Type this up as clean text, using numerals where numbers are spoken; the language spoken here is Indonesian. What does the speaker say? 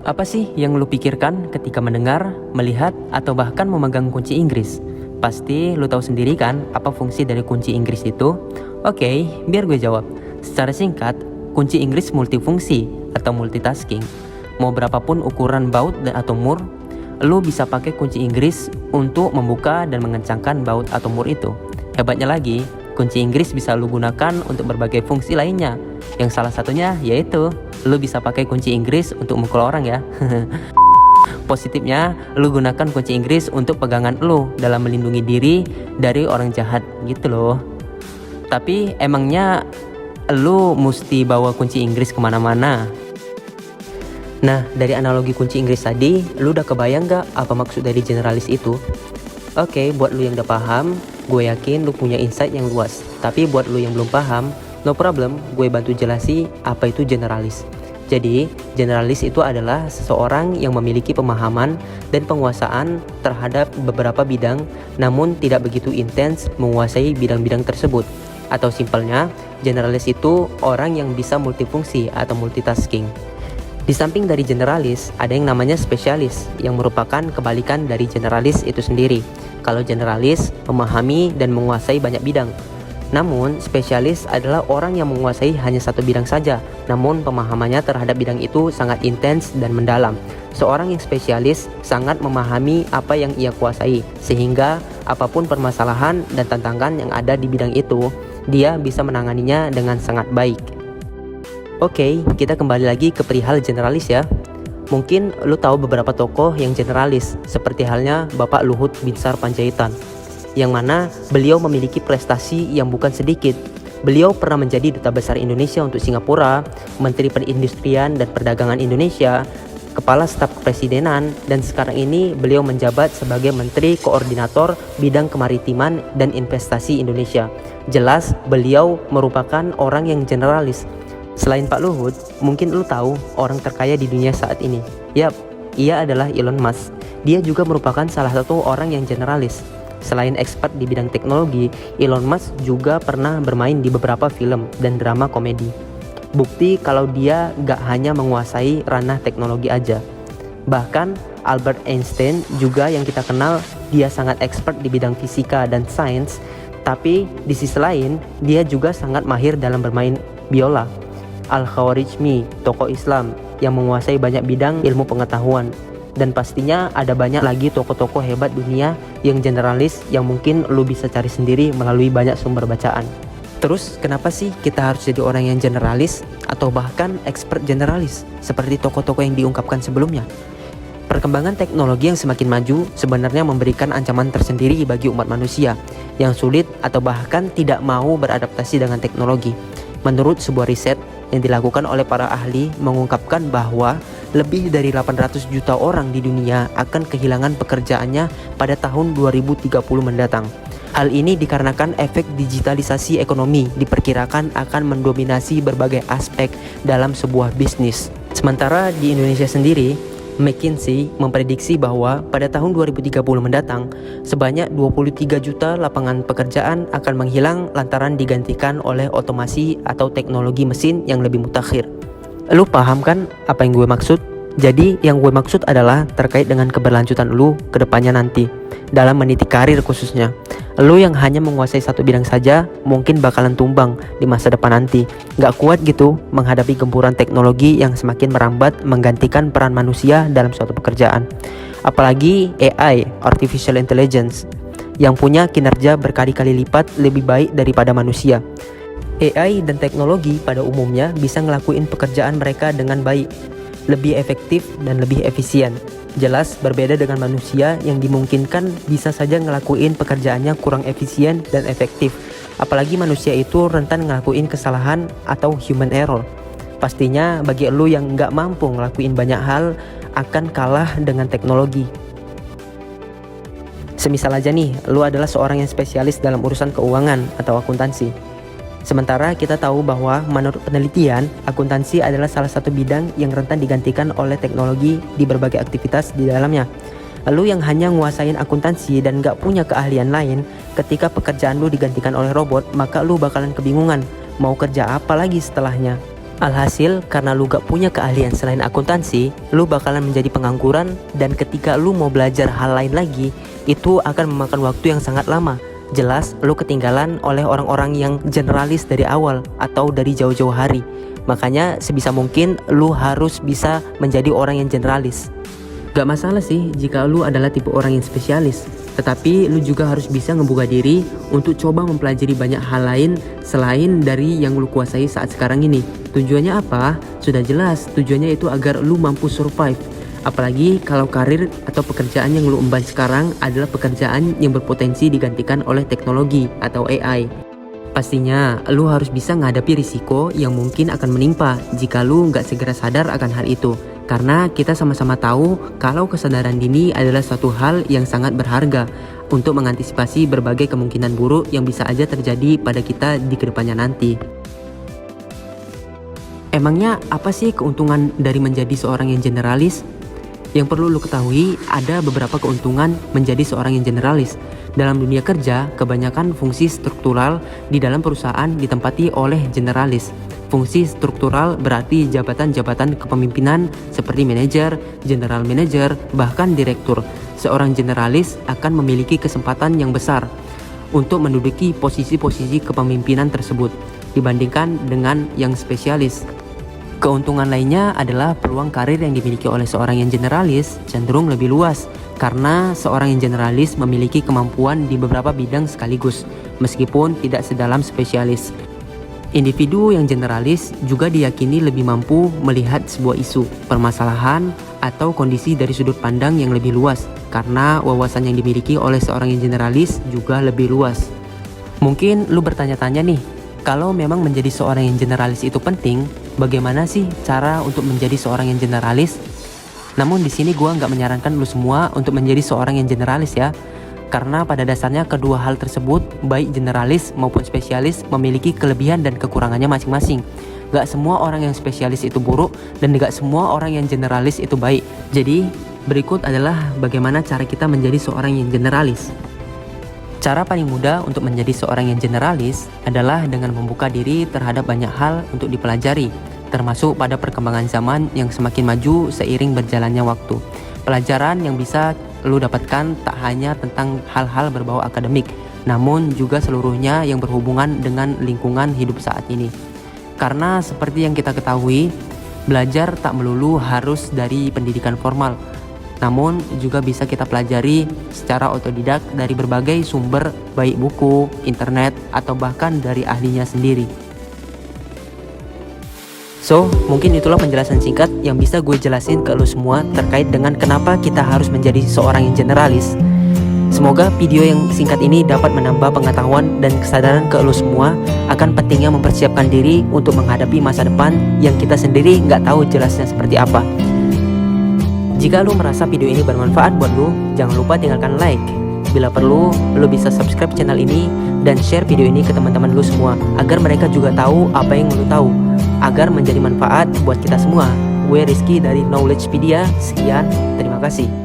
Apa sih yang lu pikirkan ketika mendengar, melihat, atau bahkan memegang kunci Inggris? Pasti lu tahu sendiri kan apa fungsi dari kunci Inggris itu? Oke, biar gue jawab. Secara singkat, kunci Inggris multifungsi atau multitasking. Mau berapapun ukuran baut atau mur, lu bisa pakai kunci Inggris untuk membuka dan mengencangkan baut atau mur itu. Hebatnya lagi, kunci Inggris bisa lu gunakan untuk berbagai fungsi lainnya. Yang salah satunya yaitu lu bisa pakai kunci Inggris untuk mukul orang ya. Positifnya, lu gunakan kunci Inggris untuk pegangan lu dalam melindungi diri dari orang jahat gitu loh. Tapi emangnya lu mesti bawa kunci Inggris kemana-mana? Nah, dari analogi kunci Inggris tadi, lu udah kebayang gak apa maksud dari generalis itu? Oke, buat lu yang udah paham, gue yakin lu punya insight yang luas. Tapi buat lu yang belum paham, no problem, gue bantu jelasi apa itu generalis. Jadi, generalis itu adalah seseorang yang memiliki pemahaman dan penguasaan terhadap beberapa bidang, namun tidak begitu intens menguasai bidang-bidang tersebut. Atau simpelnya, generalis itu orang yang bisa multifungsi atau multitasking. Di samping dari generalis, ada yang namanya spesialis, yang merupakan kebalikan dari generalis itu sendiri. Kalau generalis memahami dan menguasai banyak bidang, namun spesialis adalah orang yang menguasai hanya satu bidang saja, namun pemahamannya terhadap bidang itu sangat intens dan mendalam. Seorang yang spesialis sangat memahami apa yang ia kuasai, sehingga apapun permasalahan dan tantangan yang ada di bidang itu, dia bisa menanganinya dengan sangat baik. Oke, kita kembali lagi ke perihal generalis ya. Mungkin lu tahu beberapa tokoh yang generalis, seperti halnya Bapak Luhut Binsar Panjaitan, yang mana beliau memiliki prestasi yang bukan sedikit. Beliau pernah menjadi Duta Besar Indonesia untuk Singapura, Menteri Perindustrian dan Perdagangan Indonesia, Kepala Staf Kepresidenan, dan sekarang ini beliau menjabat sebagai Menteri Koordinator Bidang Kemaritiman dan Investasi Indonesia. Jelas beliau merupakan orang yang generalis. Selain Pak Luhut, mungkin lu tahu orang terkaya di dunia saat ini. Yap, ia adalah Elon Musk. Dia juga merupakan salah satu orang yang generalis. Selain expert di bidang teknologi, Elon Musk juga pernah bermain di beberapa film dan drama komedi. Bukti kalau dia gak hanya menguasai ranah teknologi aja. Bahkan Albert Einstein juga yang kita kenal, dia sangat expert di bidang fisika dan sains. Tapi di sisi lain, dia juga sangat mahir dalam bermain biola. Al-Khawarizmi, tokoh Islam yang menguasai banyak bidang ilmu pengetahuan. Dan pastinya ada banyak lagi tokoh-tokoh hebat dunia yang generalis yang mungkin lu bisa cari sendiri melalui banyak sumber bacaan. Terus kenapa sih kita harus jadi orang yang generalis atau bahkan expert generalis seperti tokoh-tokoh yang diungkapkan sebelumnya? Perkembangan teknologi yang semakin maju sebenarnya memberikan ancaman tersendiri bagi umat manusia yang sulit atau bahkan tidak mau beradaptasi dengan teknologi. Menurut sebuah riset yang dilakukan oleh para ahli mengungkapkan bahwa lebih dari 800 juta orang di dunia akan kehilangan pekerjaannya pada tahun 2030 mendatang. Hal ini dikarenakan efek digitalisasi ekonomi diperkirakan akan mendominasi berbagai aspek dalam sebuah bisnis. Sementara di Indonesia sendiri, McKinsey memprediksi bahwa pada tahun 2030 mendatang, sebanyak 23 juta lapangan pekerjaan akan menghilang lantaran digantikan oleh otomasi atau teknologi mesin yang lebih mutakhir. Lu paham kan apa yang gue maksud? Jadi yang gue maksud adalah terkait dengan keberlanjutan lu ke depannya nanti dalam meniti karir khususnya. Lu yang hanya menguasai satu bidang saja mungkin bakalan tumbang di masa depan nanti. Gak kuat gitu menghadapi gempuran teknologi yang semakin merambat menggantikan peran manusia dalam suatu pekerjaan. Apalagi AI, Artificial Intelligence, yang punya kinerja berkali-kali lipat lebih baik daripada manusia. AI dan teknologi pada umumnya bisa ngelakuin pekerjaan mereka dengan baik, lebih efektif dan lebih efisien. Jelas berbeda dengan manusia yang dimungkinkan bisa saja ngelakuin pekerjaannya kurang efisien dan efektif. Apalagi manusia itu rentan ngelakuin kesalahan atau human error. Pastinya bagi lu yang nggak mampu ngelakuin banyak hal akan kalah dengan teknologi. Semisal aja nih, lu adalah seorang yang spesialis dalam urusan keuangan atau akuntansi. Sementara kita tahu bahwa menurut penelitian, akuntansi adalah salah satu bidang yang rentan digantikan oleh teknologi di berbagai aktivitas di dalamnya. Lalu yang hanya nguasain akuntansi dan gak punya keahlian lain, ketika pekerjaan lu digantikan oleh robot, maka lu bakalan kebingungan mau kerja apa lagi setelahnya. Alhasil, karena lu gak punya keahlian selain akuntansi, lu bakalan menjadi pengangguran, dan ketika lu mau belajar hal lain lagi, itu akan memakan waktu yang sangat lama. Jelas, lu ketinggalan oleh orang-orang yang generalis dari awal atau dari jauh-jauh hari. Makanya sebisa mungkin lu harus bisa menjadi orang yang generalis. Gak masalah sih jika lu adalah tipe orang yang spesialis, tetapi lu juga harus bisa ngebuka diri untuk coba mempelajari banyak hal lain selain dari yang lu kuasai saat sekarang ini. Tujuannya apa? Sudah jelas, tujuannya itu agar lu mampu survive. Apalagi kalau karir atau pekerjaan yang lu emban sekarang adalah pekerjaan yang berpotensi digantikan oleh teknologi atau AI. Pastinya, lu harus bisa menghadapi risiko yang mungkin akan menimpa jika lu nggak segera sadar akan hal itu. Karena kita sama-sama tahu kalau kesadaran dini adalah suatu hal yang sangat berharga untuk mengantisipasi berbagai kemungkinan buruk yang bisa aja terjadi pada kita di kedepannya nanti. Emangnya apa sih keuntungan dari menjadi seorang yang generalis? Yang perlu lu ketahui, ada beberapa keuntungan menjadi seorang yang generalis. Dalam dunia kerja, kebanyakan fungsi struktural di dalam perusahaan ditempati oleh generalis. Fungsi struktural berarti jabatan-jabatan kepemimpinan seperti manajer, general manager, bahkan direktur. Seorang generalis akan memiliki kesempatan yang besar untuk menduduki posisi-posisi kepemimpinan tersebut dibandingkan dengan yang spesialis. Keuntungan lainnya adalah peluang karir yang dimiliki oleh seorang yang generalis cenderung lebih luas karena seorang yang generalis memiliki kemampuan di beberapa bidang sekaligus, meskipun tidak sedalam spesialis. Individu yang generalis juga diyakini lebih mampu melihat sebuah isu, permasalahan, atau kondisi dari sudut pandang yang lebih luas karena wawasan yang dimiliki oleh seorang yang generalis juga lebih luas. Mungkin lu bertanya-tanya nih, kalau memang menjadi seorang yang generalis itu penting, bagaimana sih cara untuk menjadi seorang yang generalis? Namun di sini gua nggak menyarankan lu semua untuk menjadi seorang yang generalis ya. Karena pada dasarnya kedua hal tersebut, baik generalis maupun spesialis, memiliki kelebihan dan kekurangannya masing-masing. Gak semua orang yang spesialis itu buruk, dan gak semua orang yang generalis itu baik. Jadi, berikut adalah bagaimana cara kita menjadi seorang yang generalis. Cara paling mudah untuk menjadi seorang yang generalis adalah dengan membuka diri terhadap banyak hal untuk dipelajari, termasuk pada perkembangan zaman yang semakin maju seiring berjalannya waktu. Pelajaran yang bisa lu dapatkan tak hanya tentang hal-hal berbau akademik, namun juga seluruhnya yang berhubungan dengan lingkungan hidup saat ini. Karena seperti yang kita ketahui, belajar tak melulu harus dari pendidikan formal, namun juga bisa kita pelajari secara otodidak dari berbagai sumber, baik buku, internet, atau bahkan dari ahlinya sendiri. So, mungkin itulah penjelasan singkat yang bisa gue jelasin ke lu semua terkait dengan kenapa kita harus menjadi seorang yang generalis. Semoga video yang singkat ini dapat menambah pengetahuan dan kesadaran ke lu semua akan pentingnya mempersiapkan diri untuk menghadapi masa depan yang kita sendiri nggak tahu jelasnya seperti apa. Jika lu merasa video ini bermanfaat buat lu, jangan lupa tinggalkan like. Bila perlu, lu bisa subscribe channel ini dan share video ini ke teman-teman lu semua agar mereka juga tahu apa yang lu tahu, agar menjadi manfaat buat kita semua. Gue Rizky dari Knowledgepedia. Sekian, terima kasih.